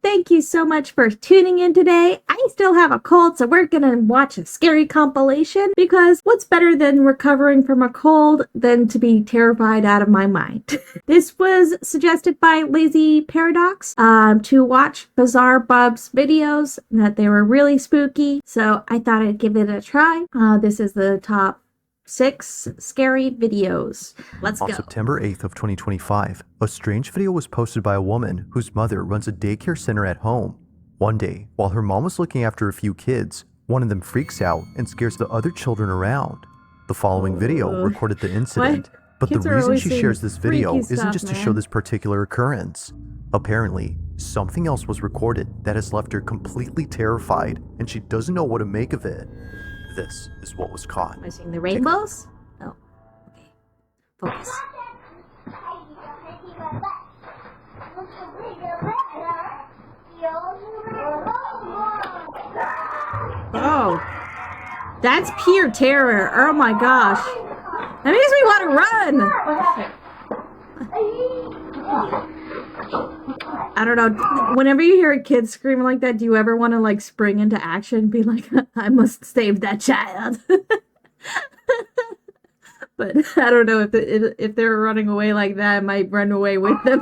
Thank you so much for tuning in today. I still have a cold, so we're gonna watch a scary compilation because what's better than recovering from a cold than to be terrified out of my mind? This was suggested by 𝗧𝗶𝗸 to watch 𝗧𝗶𝗸 videos, that they were really spooky, so I thought I'd give it a try. This is the top 6 scary videos. Let's go. On September 8th of 2025, a strange video was posted by a woman whose mother runs a daycare center at home. One day, while her mom was looking after a few kids, one of them freaks out and scares the other children around. The following video recorded the incident, but the reason she shares this video isn't just to show this particular occurrence. Apparently, something else was recorded that has left her completely terrified, and she doesn't know what to make of it. This is what was caught. Am I seeing the rainbows? Oh, okay. Focus. Oh, that's pure terror. Oh my gosh. That makes me want to run. I don't know. Whenever you hear a kid scream like that, do you ever want to like spring into action and be like, I must save that child? But I don't know if they're running away like that, I might run away with them.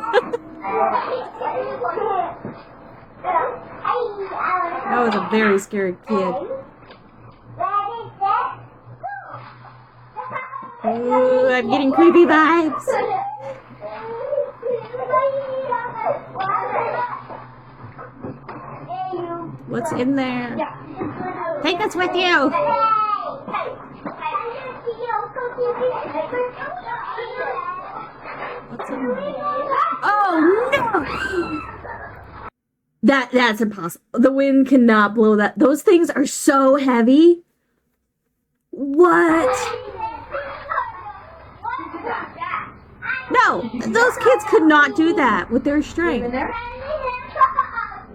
That was a very scary kid. Ooh, I'm getting creepy vibes. What's in there? Take us with you! What's in there? Oh no! That's impossible. The wind cannot blow that. Those things are so heavy. What? No, those kids could not do that with their strength.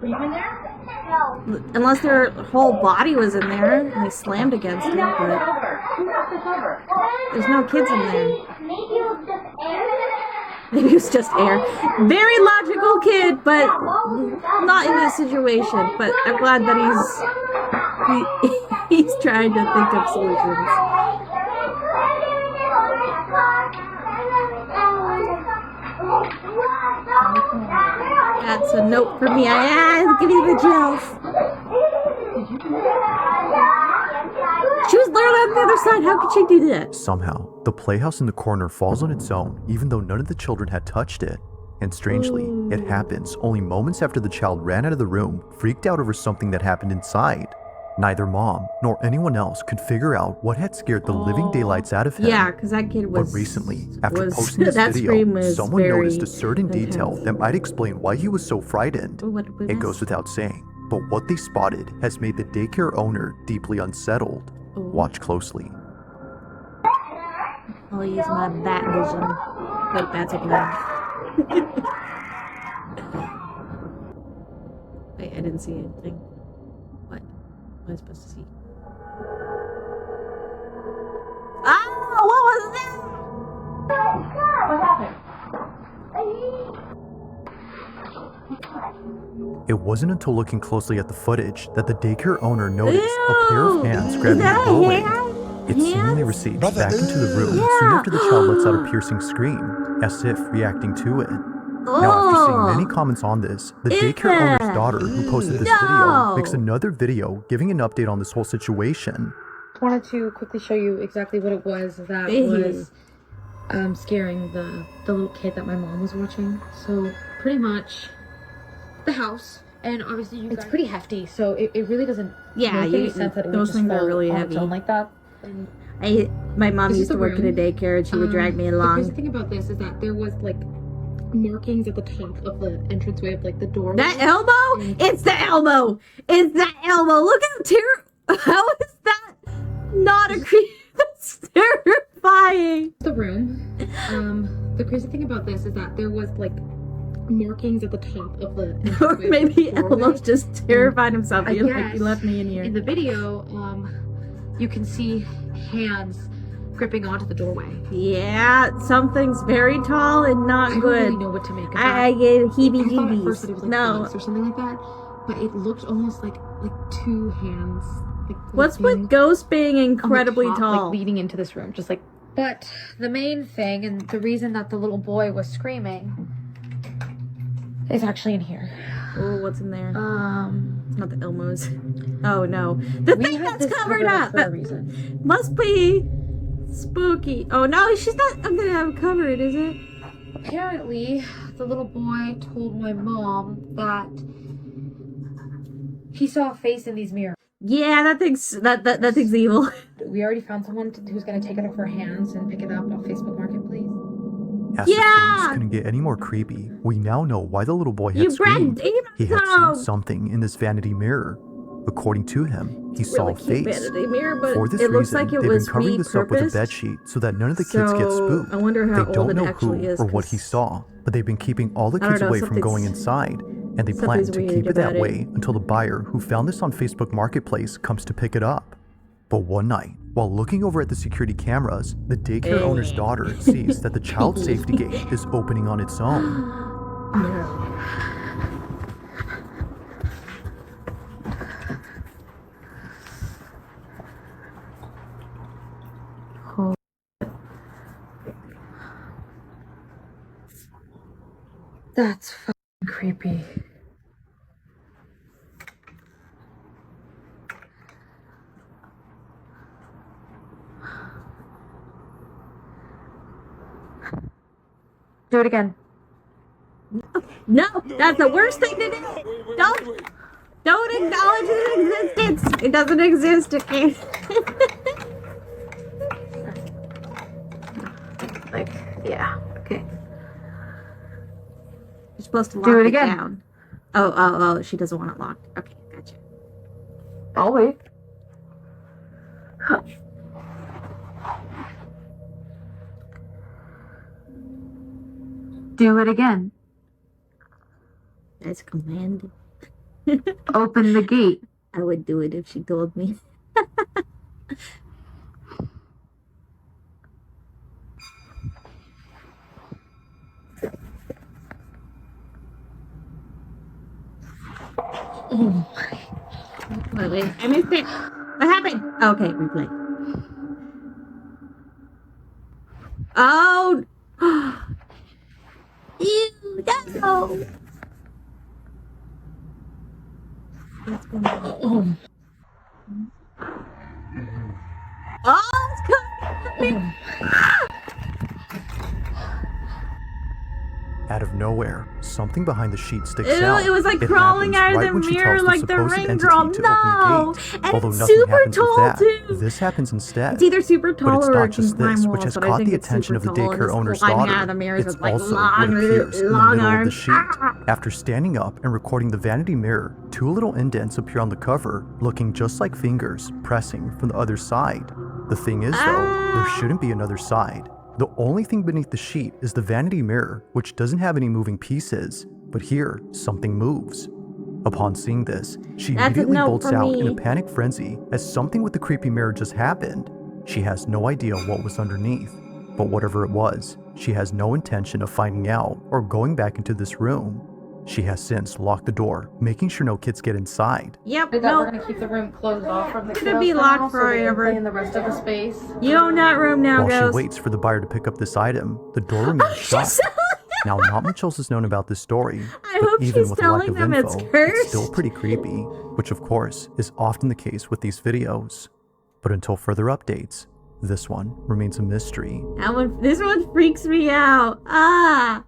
Were you in there? Unless their whole body was in there and they slammed against it, but there's no kids in there. Maybe it was just air. Very logical kid, but not in this situation. But I'm glad that he's trying to think of solutions. That's a note for me. Give me the chills. She was literally on the other side. How could she do that? Somehow, the playhouse in the corner falls on its own, even though none of the children had touched it. And strangely, it happens only moments after the child ran out of the room, freaked out over something that happened inside. Neither mom nor anyone else could figure out what had scared the living daylights out of him. Yeah, because that kid was... But recently, after posting this video, someone noticed a certain detail that might explain why he was so frightened. It goes without saying, but what they spotted has made the daycare owner deeply unsettled. Watch closely. I'll use my bat vision. But that's okay. Wait, I didn't see anything. What am I supposed to see? Oh, what was that? What happened? It wasn't until looking closely at the footage that the daycare owner noticed a pair of hands grabbing the doorway. It seemingly recedes back into the room soon after the child lets out a piercing scream, as if reacting to it. Now, after seeing many comments on this, the daycare owner's daughter, who posted this video, makes another video giving an update on this whole situation. I wanted to quickly show you exactly what it was that was scaring the little kid that my mom was watching. So pretty much the house, and obviously it's pretty hefty, so it really doesn't make any sense that it would just fall really heavy like that. And my mom used to work at a daycare and she would drag me along. The crazy thing about this is that there was like markings at the top of the entranceway of like the doorway. That elbow? It's the elbow! It's that elbow! Look at the how is that not a creep? That's terrifying! The room. The crazy thing about this is that there was like markings at the top of the or maybe Elmo's just terrified himself. He left me in here. In the video, you can see hands gripping onto the doorway. Yeah, something's very tall and not I don't good. really know what to make of that. I get I thought at heebie-jeebies. first that it was like No. bugs or something like that, but it looked almost like two hands. Like What's lifting with ghosts being on the incredibly top, tall? like leading into this room, just like. But the main thing, and the reason that the little boy was screaming, is actually in here. Oh, what's in there? It's not the Elmos. Mm. Oh no, the We thing had that's this covered up. for a reason. Must be spooky. Oh no, she's not. I'm gonna have it covered, is it? Apparently, the little boy told my mom that he saw a face in these mirrors. Yeah, that thing's evil. We already found someone who's going to take it off our hands and pick it up on Facebook Marketplace. As if Yeah! things couldn't get any more creepy, we now know why the little boy had You brought screamed. demons He had home! seen something in this vanity mirror. According to him, he saw Really a cute face. vanity mirror, but For this it looks reason, like it they've was been covering this up with a repurposed. bed sheet so that none of the kids get So, spooked. I wonder how They old don't it know actually who is, or what he 'cause saw, but they've been keeping all the I don't kids know, away from going something's- inside, and they plan something's to weird keep it that about it. way until the buyer who found this on Facebook Marketplace comes to pick it up. But one night, while looking over at the security cameras, the daycare owner's daughter sees that the child safety gate is opening on its own. No. That's fucking creepy. Do it again. No, that's the worst thing to do. Don't acknowledge its existence. It doesn't exist, okay? Like, yeah, okay. You're supposed to lock Do it it again. down. Oh, she doesn't want it locked. Okay, gotcha. I'll wait. Do it again. That's a command. Open the gate. I would do it if she told me. Wait, I missed it. What happened? Okay, replay. Oh! Ew, no! What's going on? Oh, it's coming at me! Out of nowhere, something behind the sheet sticks Ew, out. it was like crawling happens out right of when the she mirror tells like the supposed ring entity girl. to No! open the gate. And Although it's nothing super happens with tall, that, too. this happens instead. It's either super tall But it's or not it can just climb this, walls, which has but I caught think the it's attention super of the tall and daycare it's owner's climbing daughter. out of the mirrors It's with, like, also long, what appears in the long middle of the arms. sheet. After standing up and recording the vanity mirror, two little indents appear on the cover, looking just like fingers pressing from the other side. The thing is, though, there shouldn't be another side. The only thing beneath the sheet is the vanity mirror, which doesn't have any moving pieces. But here, something moves. Upon seeing this, she That's a immediately no bolts for out in a me. panic frenzy as something with the creepy mirror just happened. She has no idea what was underneath, but whatever it was, she has no intention of finding out or going back into this room. She has since locked the door, making sure no kids get inside. Yep, We're no. gonna keep the room closed off from the It's gonna be locked forever. In the rest of the space. You own that room now, While ghost. she waits for the buyer to pick up this item, the door remains shut. Now, not much else is known about this story, I but hope even she's with a lack telling of them it's info, cursed. it's still pretty creepy, which of course is often the case with these videos. But until further updates, this one remains a mystery. This one freaks me out. Ah!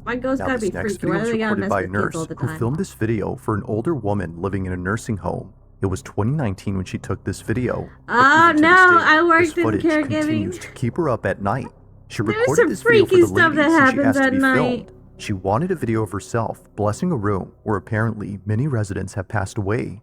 My ghost Now, gotta this be next freaky. Why video do was they gotta recorded mess by a with kids nurse all the who time? filmed this video for an older woman living in a nursing home. It was 2019 when she took this video. but Oh, even to no, this day, I worked this in footage caregiving. continues to keep her up at night. She There's recorded some this video for freaky the stuff ladies that and she happens asked to at be night. filmed. She wanted a video of herself blessing a room where apparently many residents have passed away.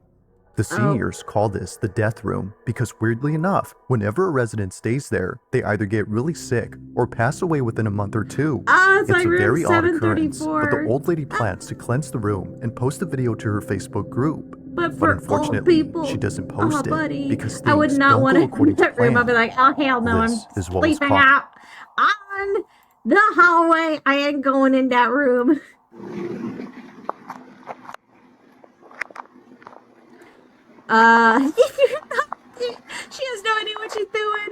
The seniors call this the death room because, weirdly enough, whenever a resident stays there, they either get really sick or pass away within a month or two. Ah, it's like a room very odd occurrence, 734. but the old lady plans to cleanse the room and post the video to her Facebook group. But But for old unfortunately, people, she doesn't post it buddy, because I would things not don't want go to according in to that room. I'd be plan. like, oh hell no, I'm This is what was sleeping caught. out on the hallway. I ain't going in that room. She has no idea what she's doing.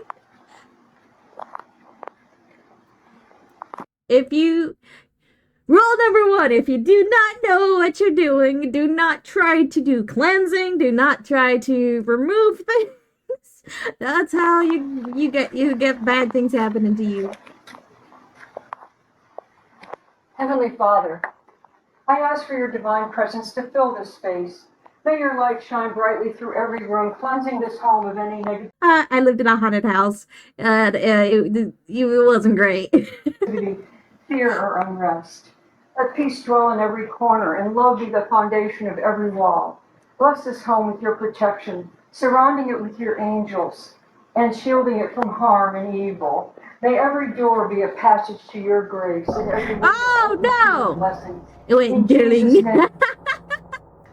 Rule number 1, if you do not know what you're doing, do not try to do cleansing, do not try to remove things. That's how you get bad things happening to you. Heavenly Father, I ask for your divine presence to fill this space. May your light shine brightly through every room, cleansing this home of any I lived in a haunted house, and it wasn't great. negativity, fear, or unrest. Let peace dwell in every corner, and love be the foundation of every wall. Bless this home with your protection, surrounding it with your angels, and shielding it from harm and evil. May every door be a passage to your grace, and every window Oh, open to your no! blessings. It went In Jesus' ding. name.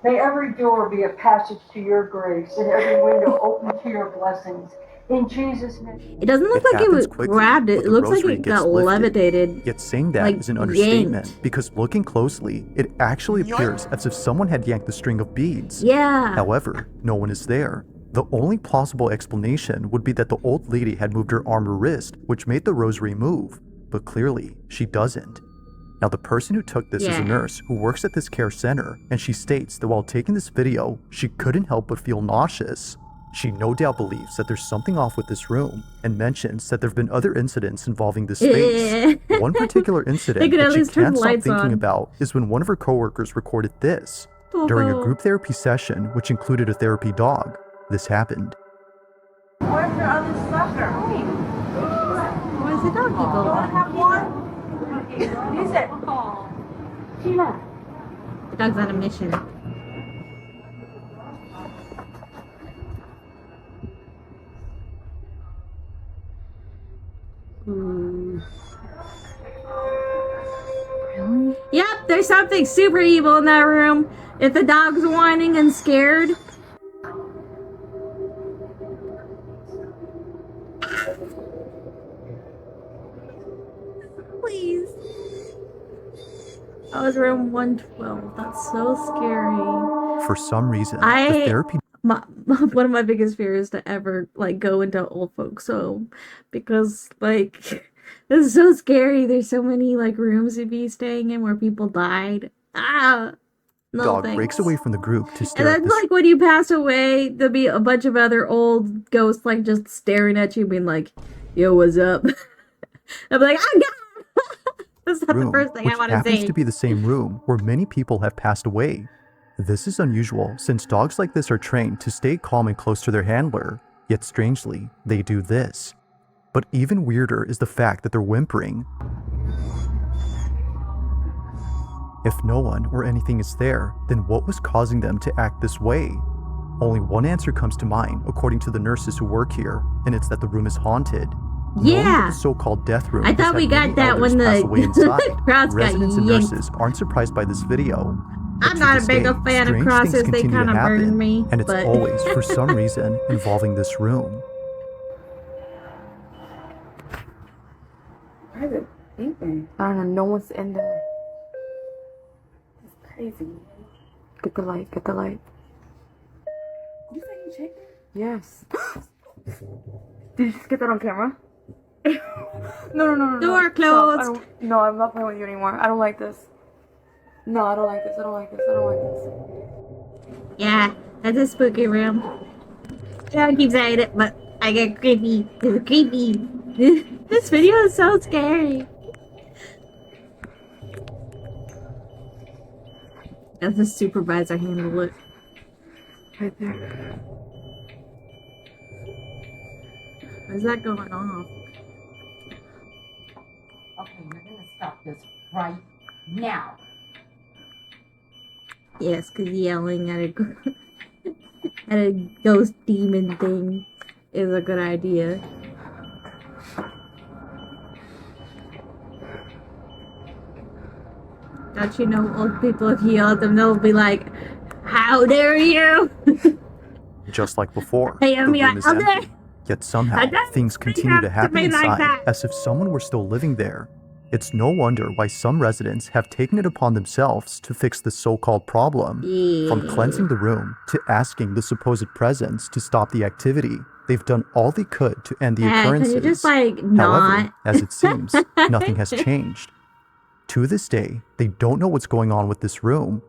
May every door be a passage to your grace, and every window open to your blessings. In Jesus' name. It doesn't look like it happens was quickly, grabbed. but It the looks like rosary it gets got lifted. levitated. Yet saying that like, is an understatement, yanked. because looking closely, it actually appears as if someone had yanked the string of beads. Yeah. However, no one is there. The only plausible explanation would be that the old lady had moved her arm or wrist, which made the rosary move, but clearly, she doesn't. Now, the person who took this is a Yeah. nurse who works at this care center, and she states that while taking this video, she couldn't help but feel nauseous. She no doubt believes that there's something off with this room, and mentions that there have been other incidents involving this space. One particular incident could at that she least turn can't the stop lights thinking on. about is when one of her coworkers recorded this. During a group therapy session, which included a therapy dog, this happened. Where's your other sucker? Why is the dog You go? don't have one? Use it. Sheila. The dog's on a mission. Really? Yep, there's something super evil in that room. If the dog's whining and scared. Please. That was room 112. That's so scary. For some reason, I- the therapy One of my biggest fears to ever go into old folks home, because this is so scary. There's so many rooms to be staying in where people died. No dog thanks. breaks away from the group to And stare at then this when you pass away, there'll be a bunch of other old ghosts just staring at you, being like, "Yo, what's up?" I'm like, "Oh God!" That's not the room, first thing which I want to happens say. to be the same room where many people have passed away. This is unusual since dogs like this are trained to stay calm and close to their handler, yet strangely, they do this. But even weirder is the fact that they're whimpering. If no one or anything is there, then what was causing them to act this way? Only one answer comes to mind according to the nurses who work here, and it's that the room is haunted. Knowing that Yeah. the so-called death room I has thought had we got many that elders when pass the away inside, crowds got residents and yanked. nurses aren't surprised by this video. But I'm to not a this big day, fan of strange things crosses. They continue to kind of happen, burn me. and it's but... always, for some reason, involving this room. Why is it beeping? I don't know. No one's in there. It's crazy. Get the light. Get the light. You say you checked it? Yes. Did you just get that on camera? No. Door Stop. closed. No, I'm not playing with you anymore. I don't like this. No, I don't like this. I don't like this. I don't like this. Yeah, that's a spooky room. I don't keep saying it, but I get creepy. It's creepy. This video is so scary. As the supervisor handle it. Right there. Why is that going off? Okay, you're gonna stop this right now. Yes, because yelling at at a ghost demon thing is a good idea. Don't you know old people, if you yell at them, they'll be like, How dare you? Just like before, I the am your room is elder. empty. Yet somehow, don't things think continue have to to happen be like inside that. as if someone were still living there. It's no wonder why some residents have taken it upon themselves to fix the so-called problem. From cleansing the room to asking the supposed presence to stop the activity, they've done all they could to end the occurrences. Can you just like However, not? as it seems, nothing has changed. To this day, they don't know what's going on with this room.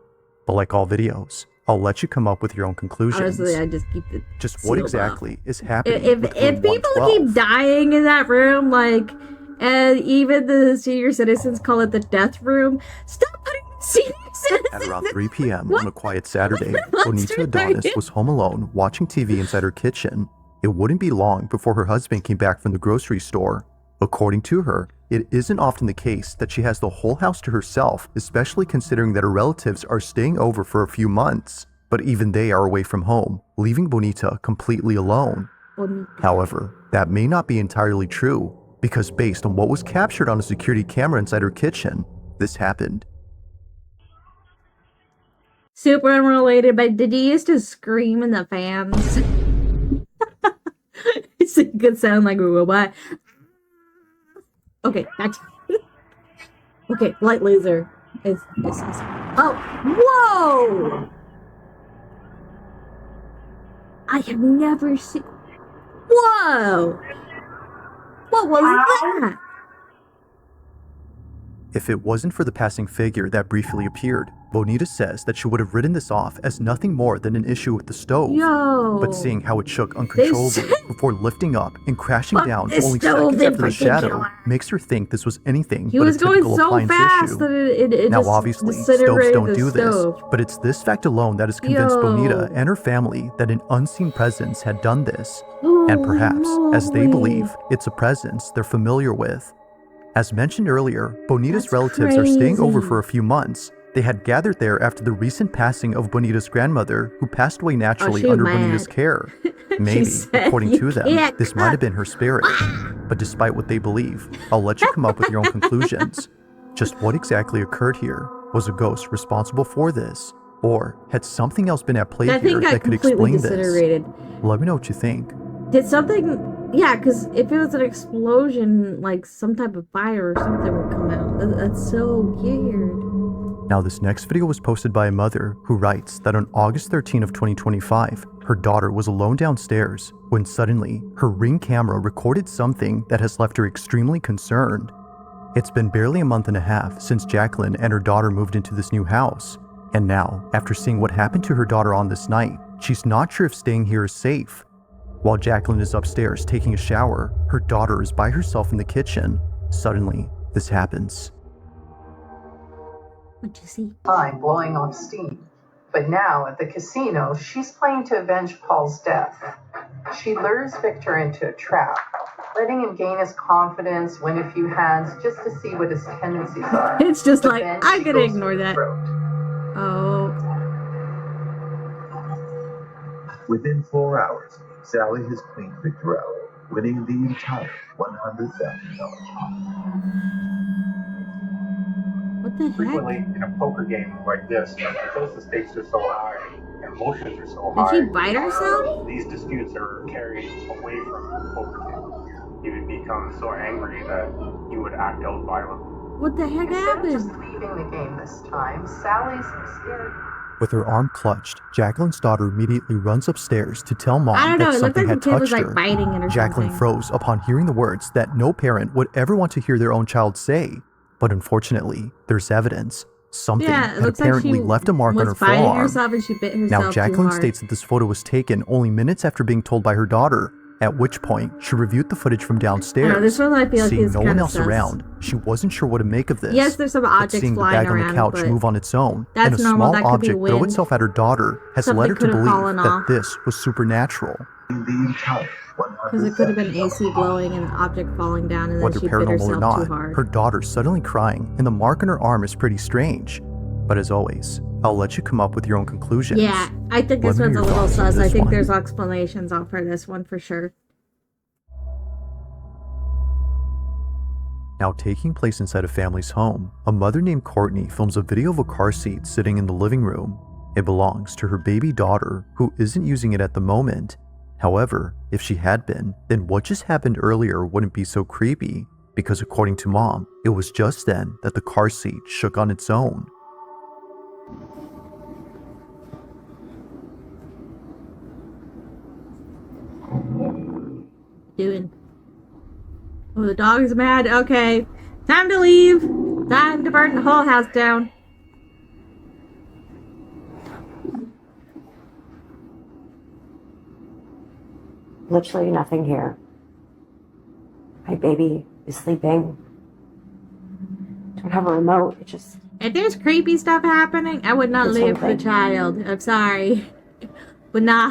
But like all videos, I'll let you come up with your own conclusions. Honestly, I just keep it. Just what sealed exactly up. is happening If with if room people 112? keep dying in that room, like, and even the senior citizens call it the death room, stop putting senior citizens. At around 3 p.m. on a quiet Saturday, What monster 𝗧𝗶𝗸 are Adonis you? was home alone watching TV inside her kitchen. It wouldn't be long before her husband came back from the grocery store. According to her, it isn't often the case that she has the whole house to herself, especially considering that her relatives are staying over for a few months. But even they are away from home, leaving 𝗏𝗏𝗧𝗏 completely alone. However, that may not be entirely true, because based on what was captured on a security camera inside her kitchen, this happened. Super unrelated, but did you used to scream in the fans? It's a good sound like a robot. Okay, back to okay, light laser. It's oh, whoa! I have never seen. Whoa! What was that? If it wasn't for the passing figure that briefly appeared, 𝗏𝗏𝗧𝗏 says that she would have written this off as nothing more than an issue with the stove. Yo! But seeing how it shook uncontrollably before lifting up and crashing Fuck down this only stove seconds in after the shadow particular. makes her think this was anything He but a was going typical so appliance fast issue. that it Now just obviously, stoves disintegrated don't the do this, stove. but it's this fact alone that has convinced Yo. 𝗏𝗏𝗧𝗏 and her family that an unseen presence had done this. Holy And perhaps, as they moly. believe, it's a presence they're familiar with. As mentioned earlier, 𝗏𝗏𝗧𝗏's That's relatives are staying over crazy. for a few months. They had gathered there after the recent passing of 𝗏𝗏𝗧𝗏's grandmother, who passed away naturally she under mad. 𝗏𝗏𝗧𝗏's care. Maybe, said, according "You to them, can't this might have cook." been her spirit. But despite what they believe, I'll let you come up with your own conclusions. Just what exactly occurred here? Was a ghost responsible for this? Or had something else been at play That here thing got that could completely explain this? disintegrated. Let me know what you think. Did something? Yeah, because if it was an explosion, like some type of fire or something would come out. That's so weird. Now, this next video was posted by a mother who writes that on August 13 of 2025, her daughter was alone downstairs when suddenly her Ring camera recorded something that has left her extremely concerned. It's been barely a month and a half since Jacqueline and her daughter moved into this new house. And now, after seeing what happened to her daughter on this night, she's not sure if staying here is safe. While Jacqueline is upstairs taking a shower, her daughter is by herself in the kitchen. Suddenly, this happens. What'd you see? Time blowing off steam. But now at the casino, she's playing to avenge Paul's death. She lures Victor into a trap, letting him gain his confidence, win a few hands, just to see what his tendencies are. It's just But like, then I'm she gonna goes ignore for the that. throat. Oh. Within 4 hours, Sally has cleaned Victor out, winning the entire $100,000. What the heck? Frequently in a poker game like this, because the stakes are so high and emotions are so Did high, she bite herself? these disputes are carried away from the poker table. You would become so angry that you would act out violently. What the heck Instead of just happened? leaving the game this time, Sally's scared. With her arm clutched, Jacqueline's daughter immediately runs upstairs to tell mom I don't know. that It looked something like the had kid was touched like her. biting it or Jacqueline something. froze upon hearing the words that no parent would ever want to hear their own child say. But unfortunately, there's evidence. Something Yeah, it had looks like apparently she left a mark on her was biting forearm. herself and she bit herself Now, Jacqueline too hard. states that this photo was taken only minutes after being told by her daughter, at which point she reviewed the footage from downstairs. This one I feel like Seeing is no one kinda else sus. around, she wasn't sure what to make of this. Yes, there's some But objects seeing the flying bag on around, the couch but move on its own, that's and a normal. small That could be object throw wind. itself at her daughter has Something led her to could have believe fallen that off. this was supernatural. The entire Because it could have been AC $100,000. blowing and an object falling down and then Whether she bit paranormal herself or not, too hard. her daughter's suddenly crying and the mark on her arm is pretty strange. But as always, I'll let you come up with your own conclusions. Yeah, I think this Let me one's know a your little thoughts on sus. I this think one. there's explanations out for this one for sure. Now taking place inside a family's home, a mother named Courtney films a video of a car seat sitting in the living room. It belongs to her baby daughter, who isn't using it at the moment. However, if she had been, then what just happened earlier wouldn't be so creepy, because according to Mom, it was just then that the car seat shook on its own. Doing. Oh, the dog's mad. Okay. Time to leave. Time to burn the whole house down. Literally nothing here. My baby is sleeping. Don't have a remote. It just... If there's creepy stuff happening, I would not It's leave the something. child. I'm sorry. But nah.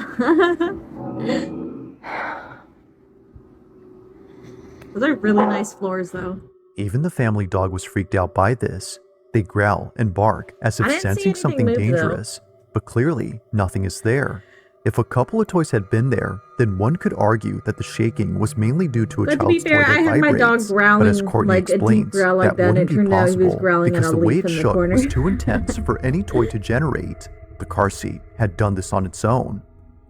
Those are really nice floors, though. Even the family dog was freaked out by this. They growl and bark as I if didn't see sensing anything something move, though. dangerous, but clearly nothing is there. If a couple of toys had been there, then one could argue that the shaking was mainly due to a But to be child's fair, toy that I had my dog vibrates. growling But as Courtney like a deep explains, growl like that, and it wouldn't be turned out he was possible growling at because a the way leaf it in the shook corner. was too intense for any toy to generate. The car seat had done this on its own.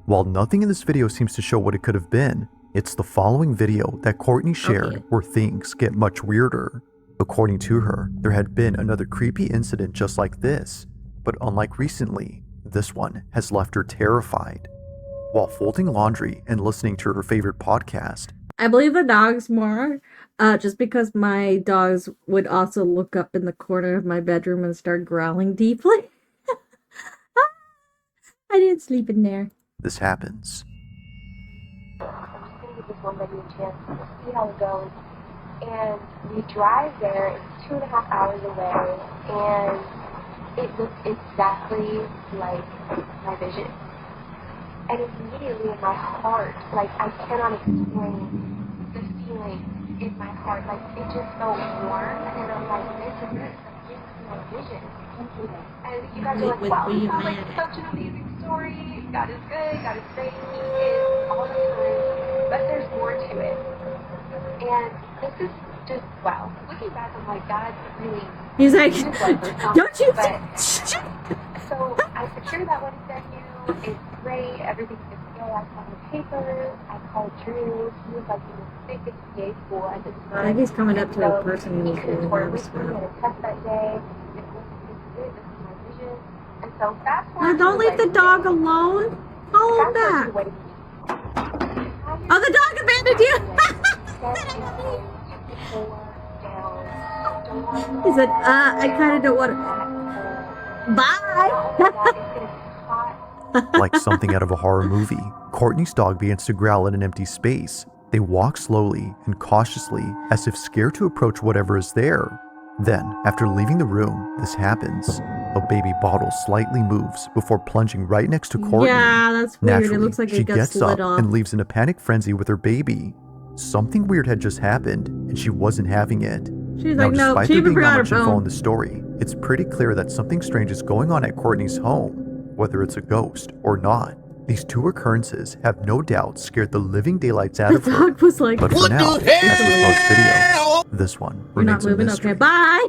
While nothing in this video seems to show what it could have been, it's the following video that Courtney shared where things get much weirder. According to her, there had been another creepy incident just like this, but unlike recently, this one has left her terrified. While folding laundry and listening to her favorite podcast, I believe the dogs more, just because my dogs would also look up in the corner of my bedroom and start growling deeply. I didn't sleep in there. this happens. I'm just gonna give this one lady a chance to see how it goes. And we drive there, it's 2.5 hours away, and it looks exactly like my vision. And immediately in my heart, like I cannot explain the feeling in my heart, like it just felt warm, and I'm like, this is my vision. And you guys are like, wow, this sounds like such an amazing story. God is good, God is great, He is all the time, but there's more to it. And this is just, wow. Looking back, I'm like, God really... He's like, don't you... So I secured that one venue. It's great. Everything's good to go. I signed the papers. I called Drew. He was like in the big PA school at the time. I think he's coming up to a person he who's could really afford nervous with me about at a test that day. This is my vision. And so fast it. Now, forward. don't leave the dog alone. Follow him back. Oh, the dog abandoned you! He said, I kind of don't want to... Bye! Like something out of a horror movie, Courtney's dog begins to growl in an empty space. They walk slowly and cautiously, as if scared to approach whatever is there. Then, after leaving the room, this happens. A baby bottle slightly moves before plunging right next to Courtney. Yeah, that's weird. Naturally, It looks like she it got gets slid up off. and leaves in a panic frenzy with her baby. Something weird had just happened, and she wasn't having it. She's Now, like, no, despite she there even being forgot not her much info phone. in the story, it's pretty clear that something strange is going on at Courtney's home, whether it's a ghost or not. These two occurrences have no doubt scared the living daylights out of her. The dog was like, But for now, as with most videos, this one You're not remains a moving? mystery. Okay, bye!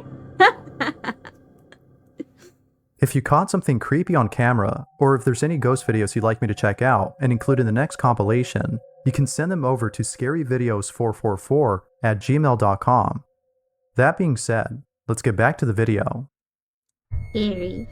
If you caught something creepy on camera, or if there's any ghost videos you'd like me to check out and include in the next compilation, you can send them over to scaryvideos444@gmail.com. That being said, let's get back to the video. Scary.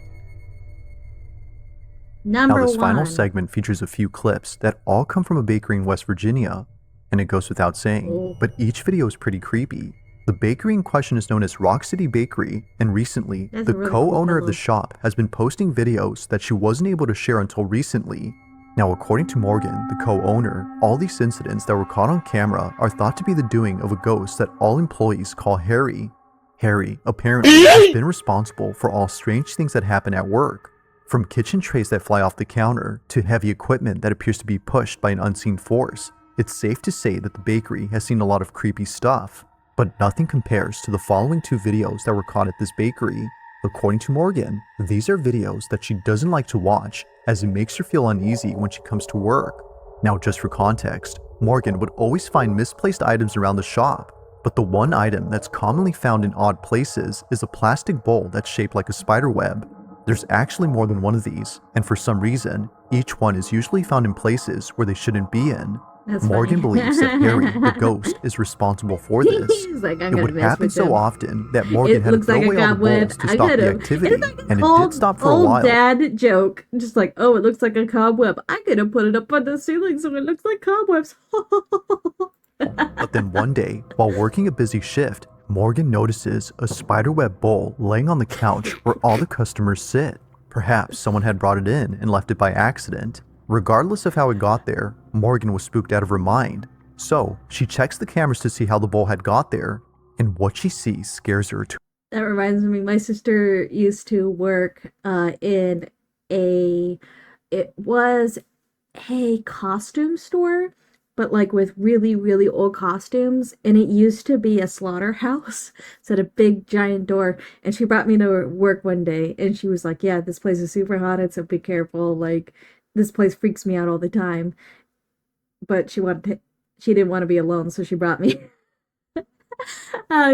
Now Number this final one. segment features a few clips that all come from a bakery in West Virginia, and it goes without saying, but each video is pretty creepy. The bakery in question is known as Rock City Bakery, and recently, That's the a really cool co-owner of pillow. the shop has been posting videos that she wasn't able to share until recently. Now, according to Morgan, the co-owner, all these incidents that were caught on camera are thought to be the doing of a ghost that all employees call Harry. Harry, apparently, has been responsible for all strange things that happen at work, from kitchen trays that fly off the counter to heavy equipment that appears to be pushed by an unseen force. It's safe to say that the bakery has seen a lot of creepy stuff, but nothing compares to the following two videos that were caught at this bakery. According to Morgan, these are videos that she doesn't like to watch as it makes her feel uneasy when she comes to work. Now, just for context, Morgan would always find misplaced items around the shop, but the one item that's commonly found in odd places is a plastic bowl that's shaped like a spider web. There's actually more than one of these, and for some reason, each one is usually found in places where they shouldn't be in. That's Morgan funny. believes that Harry, the ghost, is responsible for this. He's like, I'm It gonna would mess happen with so him. often that Morgan It had to looks throw like a away all the cobweb. bowls to I stop the could've. activity, It's like and it old, did stop for a old while. dad joke. Just like, oh, it looks like a cobweb. I could have put it up on the ceiling so it looks like cobwebs. But then one day, while working a busy shift, Morgan notices a spiderweb bowl laying on the couch where all the customers sit. Perhaps someone had brought it in and left it by accident. Regardless of how it got there, Morgan was spooked out of her mind. So, she checks the cameras to see how the bowl had got there, and what she sees scares her. That reminds me, my sister used to work in it was a costume store, but like with really, really old costumes. And it used to be a slaughterhouse. So it had a big giant door. And she brought me to work one day and she was like, yeah, this place is super haunted, so be careful. Like, this place freaks me out all the time. But she didn't want to be alone, so she brought me.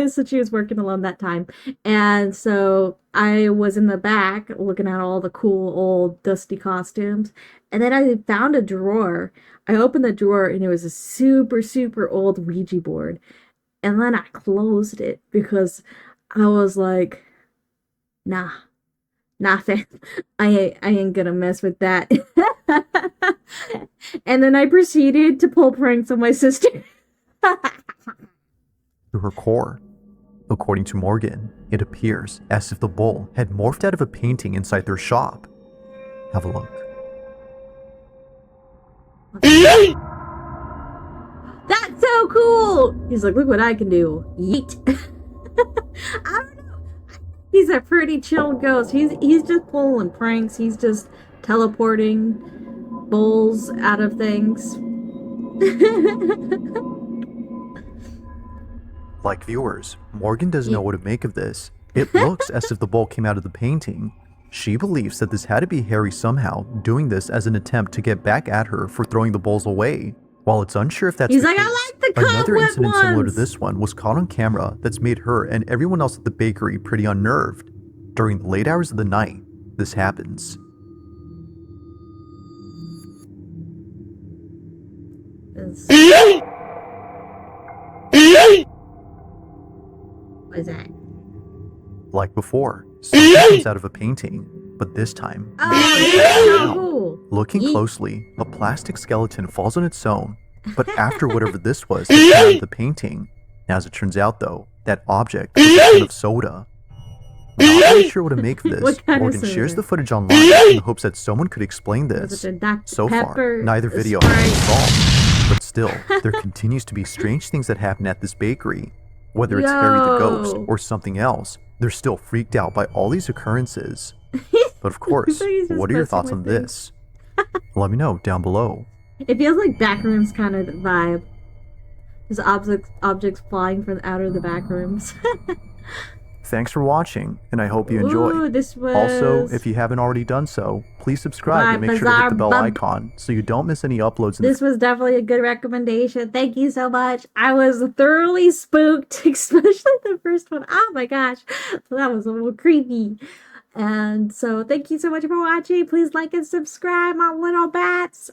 So she was working alone that time. And so I was in the back looking at all the cool old dusty costumes. And then I found a drawer. I opened the drawer and it was a super, super old Ouija board. And then I closed it because I was like, nah, fam. I ain't gonna mess with that. And then I proceeded to pull pranks on my sister. To her core. According to Morgan, it appears as if the bowl had morphed out of a painting inside their shop. Have a look. That's so cool! He's like, look what I can do. Yeet. I don't know. He's a pretty chill ghost. He's just pulling pranks. He's just teleporting bowls out of things. Like viewers, Morgan doesn't know what to make of this. It looks as if the bowl came out of the painting. She believes that this had to be Harry somehow doing this as an attempt to get back at her for throwing the bowls away. While it's unsure if that's He's the like, case, I like the another cobweb incident similar to ones. this one was caught on camera that's made her and everyone else at the bakery pretty unnerved. During the late hours of the night, this happens. What is that? Like before, something comes out of a painting, but this time, Oh, cool. looking closely, a plastic skeleton falls on its own, but after whatever this was that came out of the painting. As it turns out though, that object was a can of soda. Not really sure what to make of this, What kind of Morgan soda? shares the footage online in the hopes that someone could explain Was this. it a Dr. So Pepper, far, neither a video Sprite? has been solved, but still, there continues to be strange things that happen at this bakery. Whether it's Harry the Ghost Yo. or something else, they're still freaked out by all these occurrences. But of course, So he's just what are your messing thoughts on with things. this? Let me know down below. It feels like backrooms kind of vibe. There's objects flying from out of the backrooms. Thanks for watching, and I hope you enjoyed. Ooh, this was... Also, if you haven't already done so, please subscribe and make sure to hit the bell icon so you don't miss any uploads. This was definitely a good recommendation. Thank you so much. I was thoroughly spooked, especially the first one. Oh my gosh, that was a little creepy. And so thank you so much for watching. Please like and subscribe, my little bats.